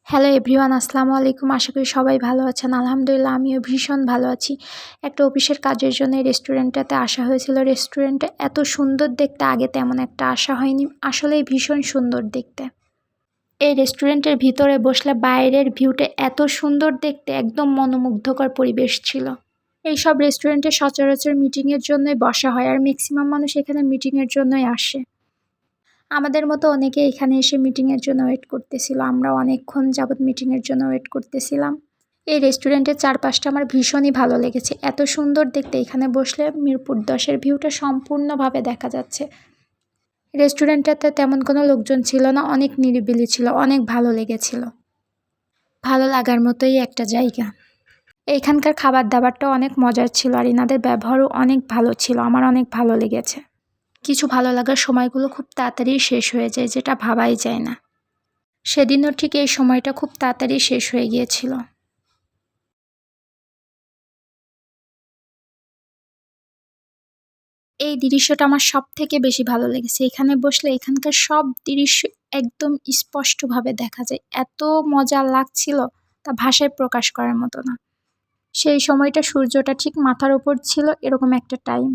Hello everyone, আসসালামু আলাইকুম। আশা করি সবাই ভালো আছেন। আলহামদুলিল্লাহ আমিও ভীষণ ভালো আছি। একটা অফিসের কাজের জন্য এই রেস্টুরেন্টটাতে আসা হয়েছিল। রেস্টুরেন্টটা এত সুন্দর দেখতে, আগে তেমন একটা আসা হয়নি। আসলেই ভীষণ সুন্দর দেখতে। এই রেস্টুরেন্টের ভিতরে বসলে বাইরের ভিউটা এত সুন্দর দেখতে, একদম মনোমুগ্ধকর পরিবেশ ছিল। এইসব রেস্টুরেন্টে সচরাচর মিটিংয়ের জন্যই বসা হয়, আর ম্যাক্সিমাম মানুষ এখানে মিটিংয়ের জন্যই আসে। আমাদের মতো অনেকে এখানে এসে মিটিংয়ের জন্য ওয়েট করতেছিল। আমরাও অনেকক্ষণ যাবৎ মিটিংয়ের জন্য ওয়েট করতেছিলাম। এই রেস্টুরেন্টের চারপাশটা আমার ভীষণই ভালো লেগেছে। এত সুন্দর দেখতে, এখানে বসলে মিরপুর 10-এর ভিউটা সম্পূর্ণভাবে দেখা যাচ্ছে। রেস্টুরেন্টটাতে তেমন কোনো লোকজন ছিল না, অনেক নিরিবিলি ছিল, অনেক ভালো লেগেছিল। ভালো লাগার মতোই একটা জায়গা। এইখানকার খাবার দাবারটাও অনেক মজার ছিল, আর এনাদের ব্যবহারও অনেক ভালো ছিল। আমার অনেক ভালো লেগেছে। কিছু ভালো লাগার সময়গুলো খুব তাড়াতাড়ি শেষ হয়ে যায়, যেটা ভাবাই যায় না। সেদিনও ঠিক এই সময়টা খুব তাড়াতাড়ি শেষ হয়ে গিয়েছিল। এই দৃশ্যটা আমার সবথেকে বেশি ভালো লেগেছে। এখানে বসলে এখানকার সব দৃশ্য একদম স্পষ্টভাবে দেখা যায়। এত মজা লাগছিল, তা ভাষায় প্রকাশ করার মতো না। সেই সময়টা সূর্যটা ঠিক মাথার উপর ছিল, এরকম একটা টাইম।